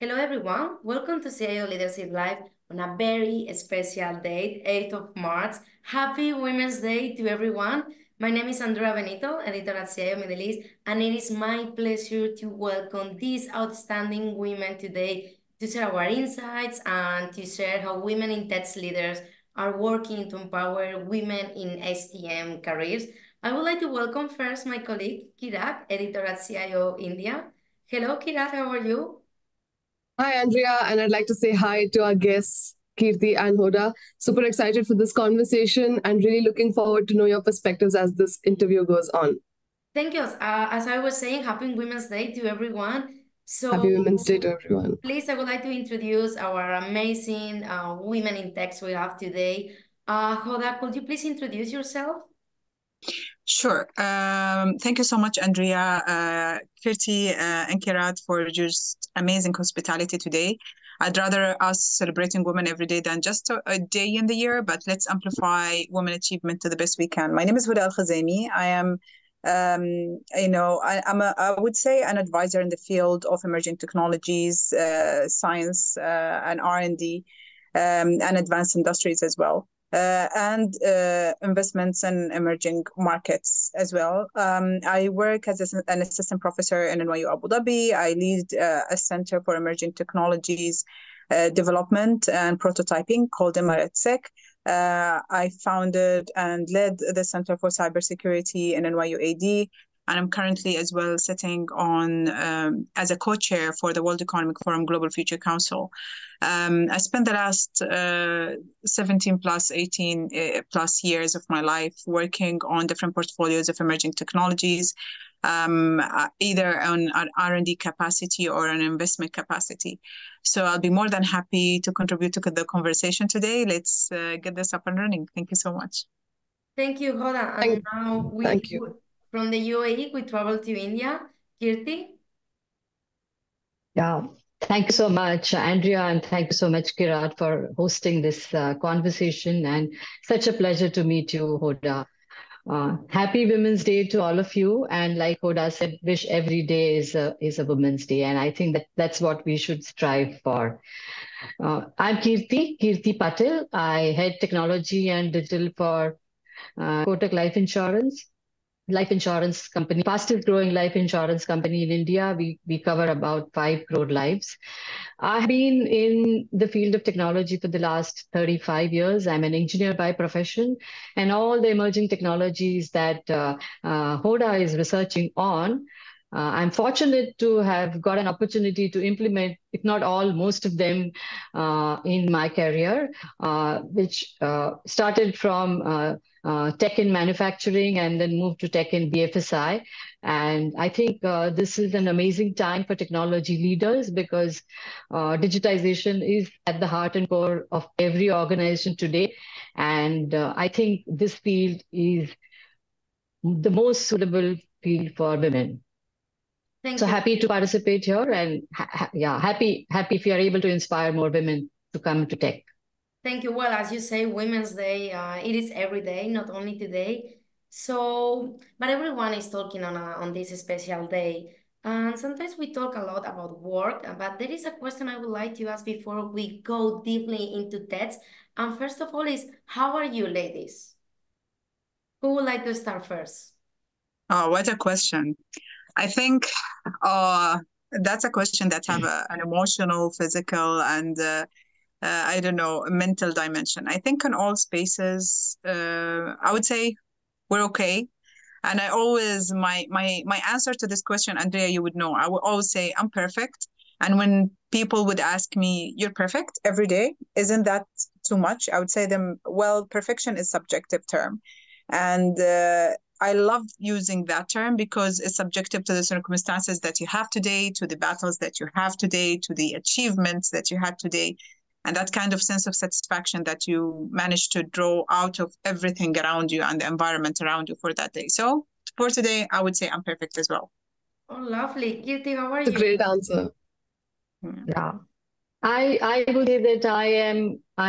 Hello, everyone. Welcome to CIO Leadership Live on a very special date, 8th of March. Happy Women's Day to everyone. My name is Andrea Benito, editor at CIO Middle East, and it is my pleasure to welcome these outstanding women today to share our insights and to share how women in tech leaders are working to empower women in STEM careers. I would like to welcome first my colleague, Kirat, editor at CIO India. Hello, Kirat, how are you? Hi, Andrea, and I'd like to say hi to our guests, Kirti and Hoda. Super excited for this conversation and really looking forward to know your perspectives as this interview goes on. Thank you. As I was saying, happy Women's Day to everyone. So Happy Women's Day to everyone. please, I would like to introduce our amazing women in tech we have today. Hoda, could you please introduce yourself? Sure. Thank you so much, Andrea, Kirti, and Kirat for just amazing hospitality today. I'd rather us celebrating women every day than just a day in the year, but let's amplify women achievement to the best we can. My name is Huda Al-Khazemi. I am, I would say an advisor in the field of emerging technologies, science, and R&D, and advanced industries as well. And investments in emerging markets as well. I work as an assistant professor in NYU Abu Dhabi. I lead a center for emerging technologies development and prototyping called Emaret-SEC. I founded and led the Center for Cybersecurity in NYU AD. And I'm currently as well sitting on as a co-chair for the World Economic Forum Global Future Council. I spent the last 17 plus 18 plus years of my life working on different portfolios of emerging technologies, either on an R&D capacity or an investment capacity. So I'll be more than happy to contribute to the conversation today. Let's get this up and running. Thank you so much. Thank you, Hoda. And now Thank you. From the UAE, we travel to India. Kirti? Yeah, thank you so much, Andrea, and thank you so much, Kirat, for hosting this conversation. And such a pleasure to meet you, Hoda. Happy Women's Day to all of you. And like Hoda said, wish every day is a Women's Day. And I think that's what we should strive for. I'm Kirti Patil. I head technology and digital for Kotak Life Insurance company, fastest growing life insurance company in India. We cover about 5 crore lives. I've been in the field of technology for the last 35 years. I'm an engineer by profession, and all the emerging technologies that Hoda is researching on, I'm fortunate to have got an opportunity to implement, if not all, most of them in my career, which started from tech in manufacturing and then moved to tech in BFSI. And I think this is an amazing time for technology leaders because digitization is at the heart and core of every organization today. And I think this field is the most suitable field for women. Thank So you. happy to participate here, and happy if you are able to inspire more women to come to tech. Thank you. Well, as you say, Women's Day, it is every day, not only today. So, but everyone is talking on this special day. And sometimes we talk a lot about work, but there is a question I would like to ask before we go deeply into that. And first of all is, how are you, ladies? Who would like to start first? Oh, what a question. I think that's a question that have an emotional, physical, and I don't know, a mental dimension. I think in all spaces, I would say we're okay. And I always, my answer to this question, Andrea, you would know, I would always say I'm perfect. And when people would ask me, you're perfect every day, isn't that too much? I would say them, well, perfection is subjective term. And I love using that term because it's subjective to the circumstances that you have today, to the battles that you have today, to the achievements that you had today, and that kind of sense of satisfaction that you manage to draw out of everything around you and the environment around you for that day. So for today, I would say I'm perfect as well. Oh, lovely. Kirti, how are It's a you? great answer. Yeah. I would say that I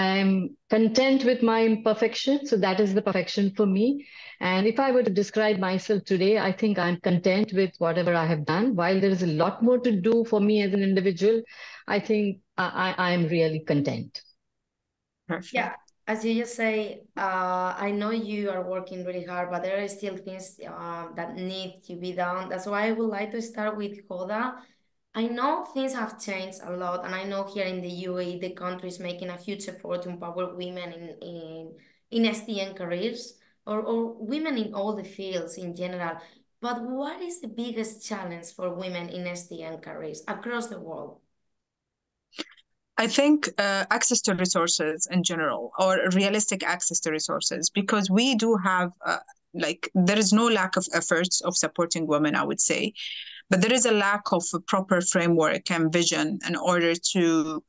am content with my imperfection. So that is the perfection for me. And if I were to describe myself today, I think I'm content with whatever I have done. While there is a lot more to do for me as an individual, I think I am really content. Perfect. Yeah, as you just say, I know you are working really hard, but there are still things that need to be done. That's why I would like to start with Hoda. I know things have changed a lot, and I know here in the UAE, the country is making a huge effort to empower women in STM careers or women in all the fields in general. But what is the biggest challenge for women in STM careers across the world? I think access to resources in general, or realistic access to resources, because we do have, there is no lack of efforts of supporting women, I would say, but there is a lack of a proper framework and vision in order to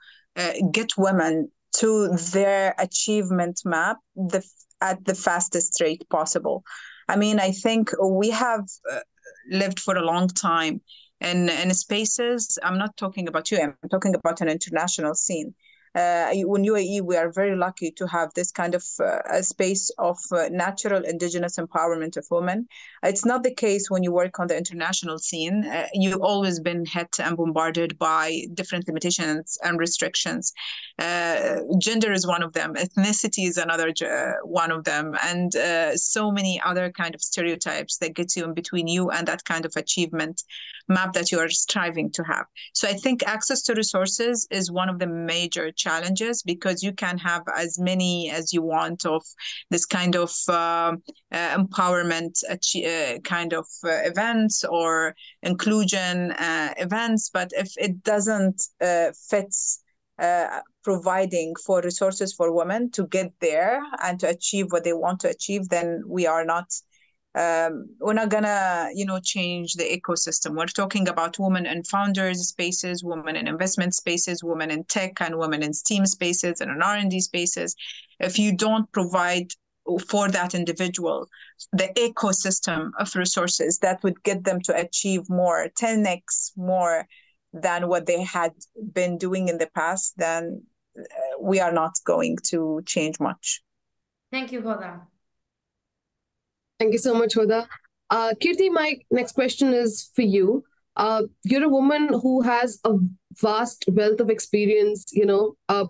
get women to their achievement map at the fastest rate possible. I mean, I think we have lived for a long time in spaces. I'm not talking about you, I'm talking about an international scene. In UAE, we are very lucky to have this kind of a space of natural indigenous empowerment of women. It's not the case when you work on the international scene. You've always been hit and bombarded by different limitations and restrictions. Gender is one of them. Ethnicity is another one of them. And so many other kind of stereotypes that get you in between you and that kind of achievement map that you are striving to have. So I think access to resources is one of the major challenges, because you can have as many as you want of this kind of empowerment kind of events or inclusion events, but if it doesn't fit providing for resources for women to get there and to achieve what they want to achieve, then we're not gonna, change the ecosystem. We're talking about women in founders spaces, women in investment spaces, women in tech, and women in STEAM spaces and in R&D spaces. If you don't provide for that individual the ecosystem of resources that would get them to achieve more, 10x more than what they had been doing in the past, then we are not going to change much. Thank you, Hoda. Thank you so much, Hoda. Kirti, my next question is for you. You're a woman who has a vast wealth of experience,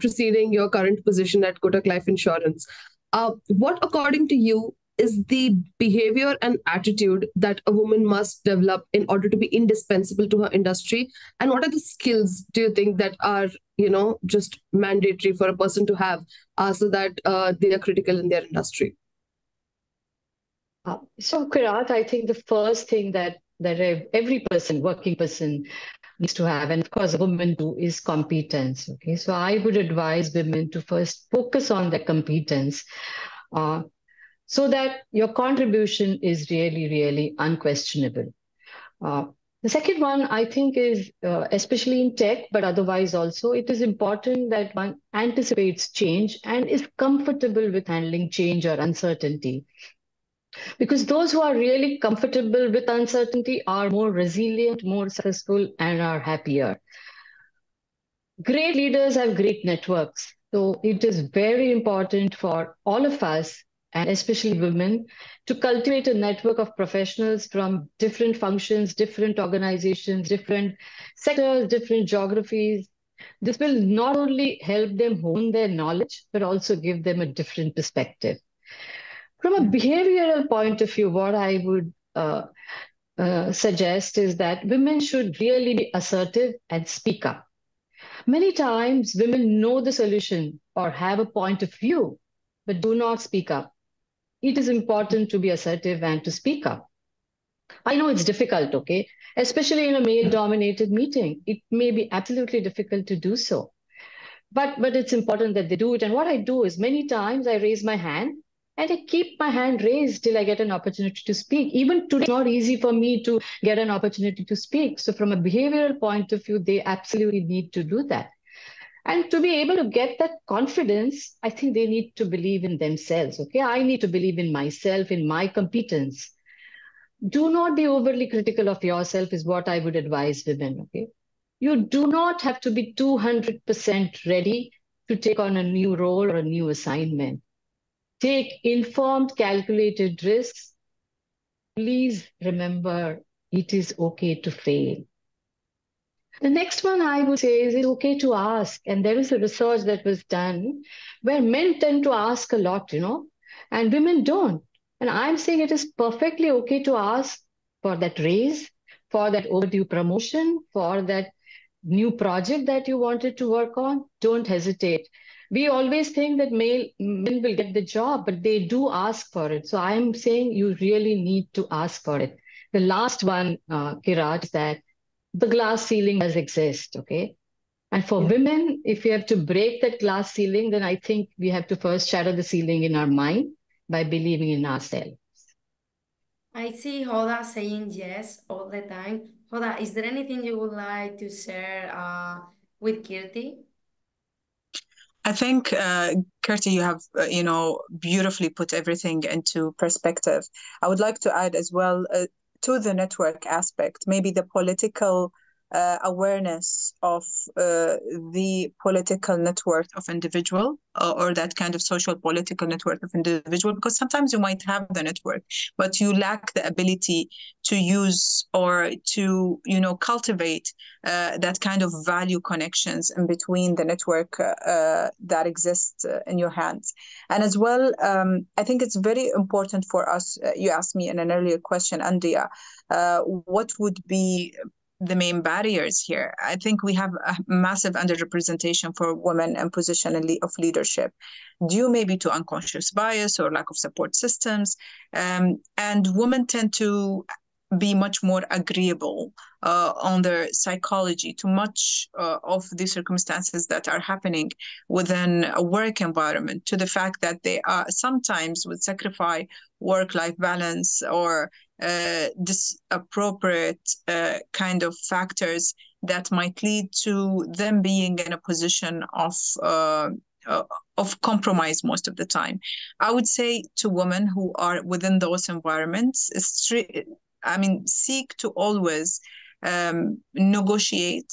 preceding your current position at Kotak Life Insurance. What, according to you, is the behavior and attitude that a woman must develop in order to be indispensable to her industry? And what are the skills, do you think, that are, just mandatory for a person to have so that they are critical in their industry? So, Kirat, I think the first thing that every person, working person, needs to have, and of course, a woman too, is competence. Okay, so I would advise women to first focus on their competence, so that your contribution is really, really unquestionable. The second one, I think, is especially in tech, but otherwise also, it is important that one anticipates change and is comfortable with handling change or uncertainty. Because those who are really comfortable with uncertainty are more resilient, more successful, and are happier. Great leaders have great networks. So it is very important for all of us, and especially women, to cultivate a network of professionals from different functions, different organizations, different sectors, different geographies. This will not only help them hone their knowledge, but also give them a different perspective. From a behavioral point of view, what I would suggest is that women should really be assertive and speak up. Many times, women know the solution or have a point of view, but do not speak up. It is important to be assertive and to speak up. I know it's difficult, okay? Especially in a male-dominated meeting. It may be absolutely difficult to do so. But it's important that they do it. And what I do is many times I raise my hand, and I keep my hand raised till I get an opportunity to speak. Even today, it's not easy for me to get an opportunity to speak. So from a behavioral point of view, they absolutely need to do that. And to be able to get that confidence, I think they need to believe in themselves, okay? I need to believe in myself, in my competence. Do not be overly critical of yourself is what I would advise women, okay? You do not have to be 200% ready to take on a new role or a new assignment. Take informed, calculated risks. Please remember it is okay to fail. The next one I would say is it's okay to ask. And there is a research that was done where men tend to ask a lot, and women don't. And I'm saying it is perfectly okay to ask for that raise, for that overdue promotion, for that new project that you wanted to work on. Don't hesitate. We always think that men will get the job, but they do ask for it. So I'm saying you really need to ask for it. The last one, Kirat, is that the glass ceiling does exist, okay? And for women, if we have to break that glass ceiling, then I think we have to first shatter the ceiling in our mind by believing in ourselves. I see Hoda saying yes all the time. Hoda, is there anything you would like to share with Kirti? I think, Kirti, you have, beautifully put everything into perspective. I would like to add as well to the network aspect, maybe the political awareness of the political net worth of individual, or that kind of social political net worth of individual, because sometimes you might have the network, but you lack the ability to use or to, cultivate that kind of value connections in between the network that exists in your hands. And as well, I think it's very important for us. You asked me in an earlier question, Andrea, what would be the main barriers here? I think we have a massive underrepresentation for women in position of leadership, due maybe to unconscious bias or lack of support systems. And women tend to be much more agreeable on their psychology to much of the circumstances that are happening within a work environment, to the fact that they are sometimes would sacrifice work-life balance or disappropriate kind of factors that might lead to them being in a position of compromise most of the time. I would say to women who are within those environments, seek to always negotiate.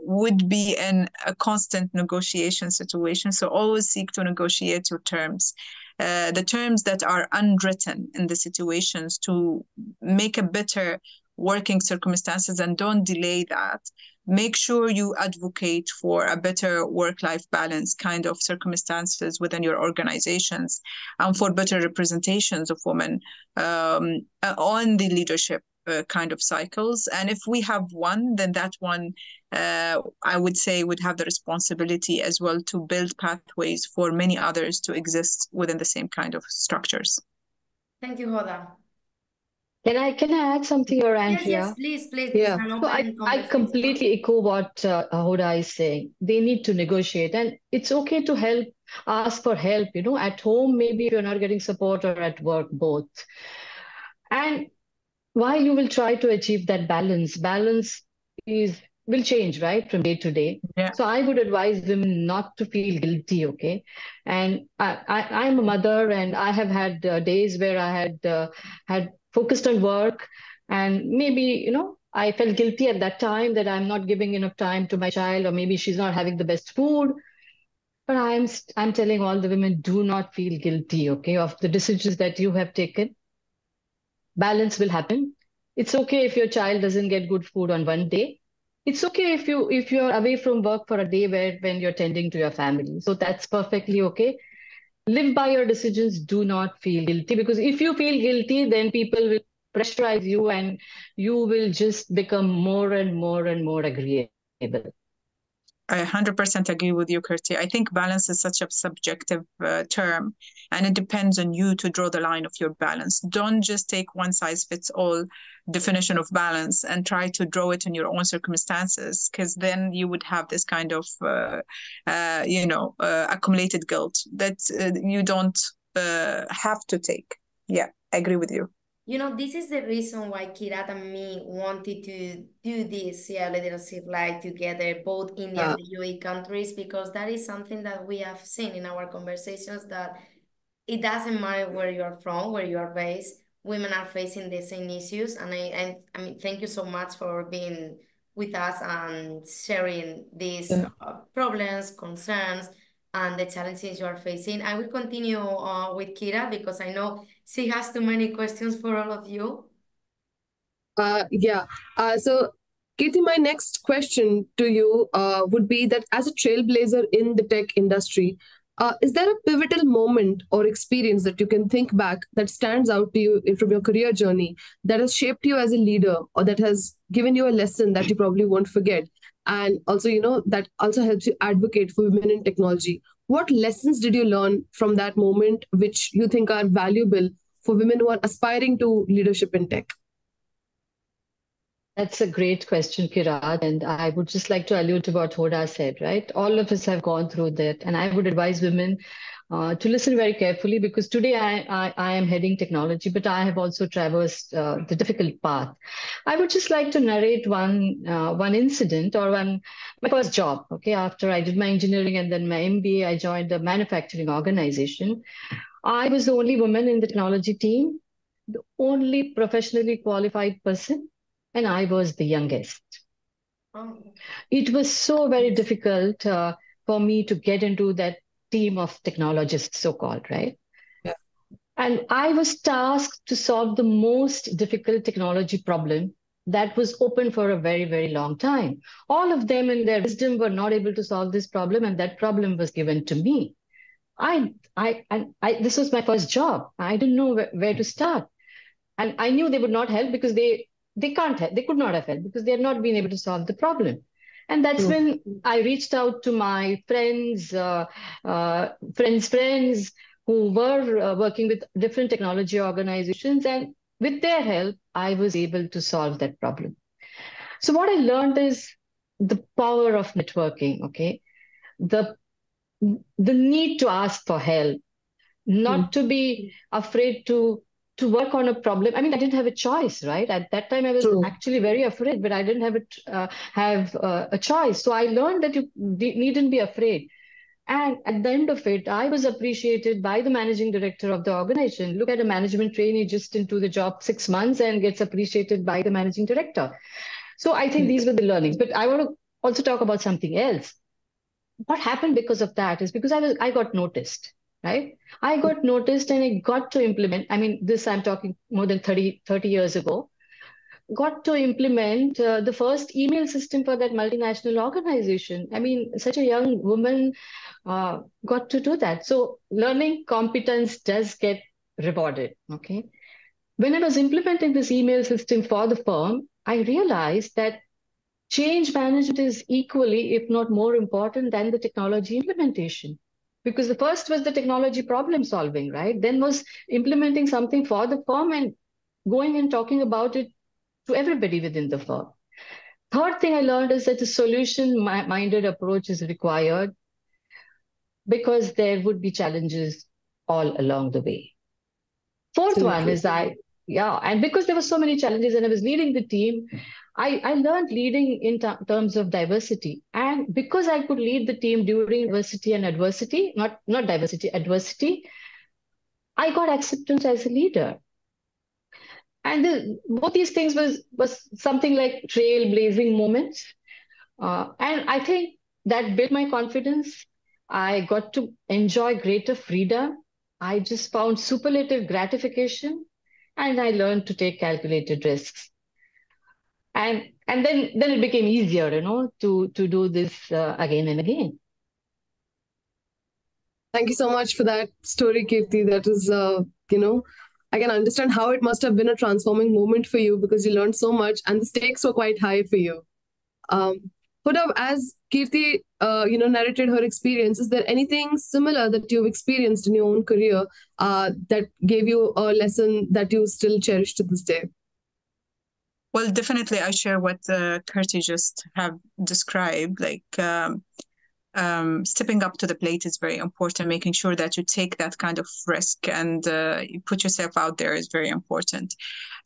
Would be in a constant negotiation situation, so always seek to negotiate your terms, the terms that are unwritten in the situations, to make a better working circumstances, and don't delay that. Make sure you advocate for a better work-life balance kind of circumstances within your organizations, and for better representations of women on the leadership kind of cycles. And if we have one, then that one, I would say, would have the responsibility as well to build pathways for many others to exist within the same kind of structures. Thank you, Hoda. Can I add something, or Andrea? Yes, please. Yeah. So I completely echo what Hoda is saying. They need to negotiate, and it's okay to ask for help, at home, maybe if you're not getting support, or at work, both. And while you will try to achieve that balance will change, right, from day to day. Yeah. So I would advise women not to feel guilty, okay? And I'm a mother, and I have had days where I had focused on work, and maybe, I felt guilty at that time that I'm not giving enough time to my child, or maybe she's not having the best food. But I'm telling all the women, do not feel guilty, okay, of the decisions that you have taken. Balance will happen. It's okay if your child doesn't get good food on one day. It's okay if you're away from work for a day when you're tending to your family. So that's perfectly okay. Live by your decisions. Do not feel guilty, because if you feel guilty, then people will pressurize you, and you will just become more and more and more agreeable. I 100% agree with you, Kirti. I think balance is such a subjective term, and it depends on you to draw the line of your balance. Don't just take one size fits all definition of balance and try to draw it in your own circumstances, because then you would have this kind of, accumulated guilt that you don't have to take. Yeah, I agree with you. This is the reason why Kirat and me wanted to do this CIO Leadership Live together, both India and the UAE countries, because that is something that we have seen in our conversations, that it doesn't matter where you are from, where you are based, women are facing the same issues. And I mean, thank you so much for being with us and sharing these problems, concerns, and the challenges you are facing. I will continue with Kira because I know she has too many questions for all of you. Yeah. So, Kirti, my next question to you would be that as a trailblazer in the tech industry, is there a pivotal moment or experience that you can think back that stands out to you from your career journey that has shaped you as a leader or that has given you a lesson that you probably won't forget? And also, that also helps you advocate for women in technology. What lessons did you learn from that moment which you think are valuable for women who are aspiring to leadership in tech? That's a great question, Kirat. And I would just like to allude to what Hoda said, right? All of us have gone through that. And I would advise women to listen very carefully because today I am heading technology, but I have also traversed the difficult path. I would just like to narrate one incident or my first job. Okay, after I did my engineering and then my MBA, I joined a manufacturing organization. I was the only woman in the technology team, the only professionally qualified person, and I was the youngest. Oh. It was so very difficult for me to get into that team of technologists, so-called, right? Yeah. And I was tasked to solve the most difficult technology problem that was open for a very, very long time. All of them in their wisdom were not able to solve this problem, and that problem was given to me. This was my first job. I didn't know where to start. And I knew they would not help because they can't help. They could not have helped because they had not been able to solve the problem. And that's when I reached out to my friends, friends who were working with different technology organizations. And with their help, I was able to solve that problem. So what I learned is the power of networking, okay? The need to ask for help, not to be afraid to work on a problem. I mean, I didn't have a choice, right? At that time, I was actually very afraid, but I didn't have a choice. So I learned that you needn't be afraid. And at the end of it, I was appreciated by the managing director of the organization. Look at a management trainee just into the job 6 months and gets appreciated by the managing director. So I think these were the learnings. But I want to also talk about something else. What happened because of that is because I got noticed. Right? I got noticed and I got to implement, I mean, this I'm talking more than 30 years ago, got to implement the first email system for that multinational organization. I mean, such a young woman got to do that. So learning competence does get rewarded, okay? When I was implementing this email system for the firm, I realized that change management is equally, if not more important than the technology implementation. Because the first was the technology problem solving, right? Then was implementing something for the firm and going and talking about it to everybody within the firm. Third thing I learned is that a solution-minded approach is required because there would be challenges all along the way. Fourth one is and because there were so many challenges and I was leading the team, I learned leading in terms of diversity. And because I could lead the team during diversity and adversity, not diversity, adversity, I got acceptance as a leader. And both these things was something like trailblazing moments. And I think that built my confidence. I got to enjoy greater freedom. I just found superlative gratification. And I learned to take calculated risks. And then it became easier, to do this again and again. Thank you so much for that story, Kirti. That is, I can understand how it must have been a transforming moment for you because you learned so much and the stakes were quite high for you. Huda, as Kirti, narrated her experience, is there anything similar that you've experienced in your own career that gave you a lesson that you still cherish to this day? Well, definitely, I share what Kirti just have described. Like stepping up to the plate is very important. Making sure that you take that kind of risk and you put yourself out there is very important.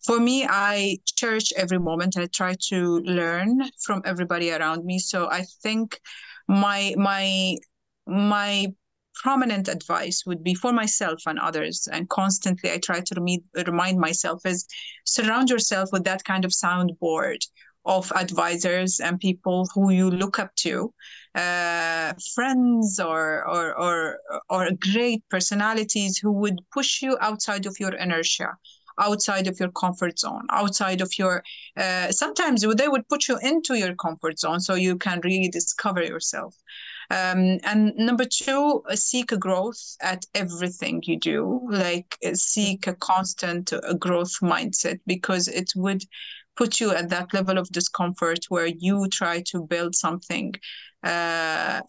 For me, I cherish every moment. I try to learn from everybody around me. So I think my prominent advice would be for myself and others, and constantly I try to remind myself, is surround yourself with that kind of soundboard of advisors and people who you look up to, friends or great personalities who would push you outside of your inertia, outside of your comfort zone, outside of your, sometimes they would put you into your comfort zone so you can really discover yourself. And number two, seek a growth at everything you do, like seek a constant growth mindset, because it would put you at that level of discomfort where you try to build something at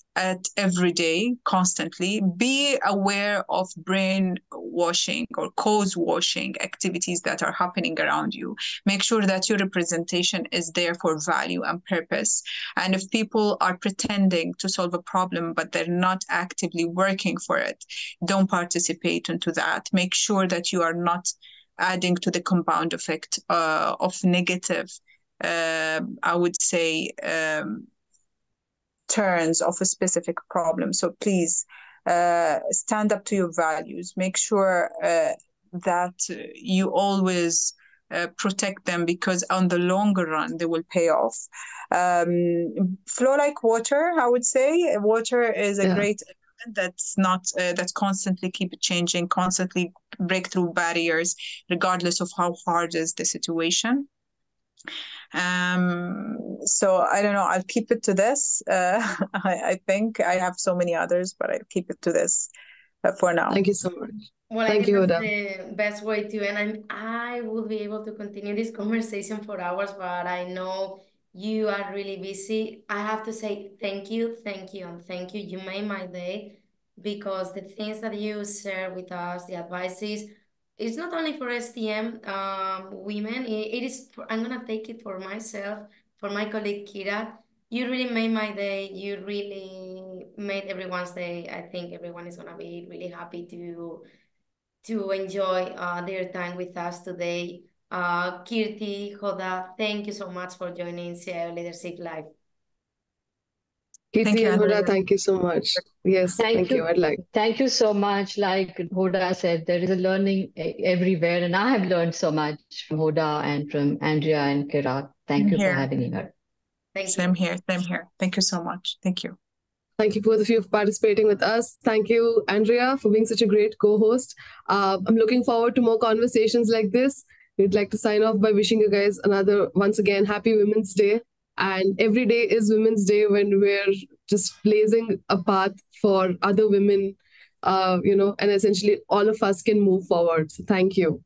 every day, constantly. Be aware of brain washing or cause washing activities that are happening around you. Make sure that your representation is there for value and purpose. And if people are pretending to solve a problem, but they're not actively working for it, don't participate into that. Make sure that you are not adding to the compound effect of negative, I would say, turns of a specific problem. So please stand up to your values. Make sure that you always protect them, because on the longer run, they will pay off. Flow like water, I would say. Water is a great that's not that's constantly keep changing, constantly break through barriers, regardless of how hard is the situation. So I don't know, I'll keep it to this. I think I have so many others, but I'll keep it to this for now. Thank you so much. Well, Thank you, that's Huda. the best way to end. And I will be able to continue this conversation for hours, but I know you are really busy. I have to say thank you, and thank you. You made my day, because the things that you share with us, the advices, it's not only for STM women. It is I'm gonna take it for myself, for my colleague Kira. You really made my day. You really made everyone's day. I think everyone is gonna be really happy to enjoy their time with us today. Kirti, Hoda, thank you so much for joining CIO Leadership Live. Kirti and Huda, thank you so much. Yes, thank you. Thank you so much. Like Hoda said, there is a learning everywhere, and I have learned so much from Hoda and from Andrea and Kira. Thank you for having me here. Same here. Thank you so much. Thank you. Thank you both of you for participating with us. Thank you, Andrea, for being such a great co-host. I'm looking forward to more conversations like this. We'd like to sign off by wishing you guys once again, Happy Women's Day. And every day is Women's Day, when we're just blazing a path for other women, and essentially all of us can move forward. So thank you.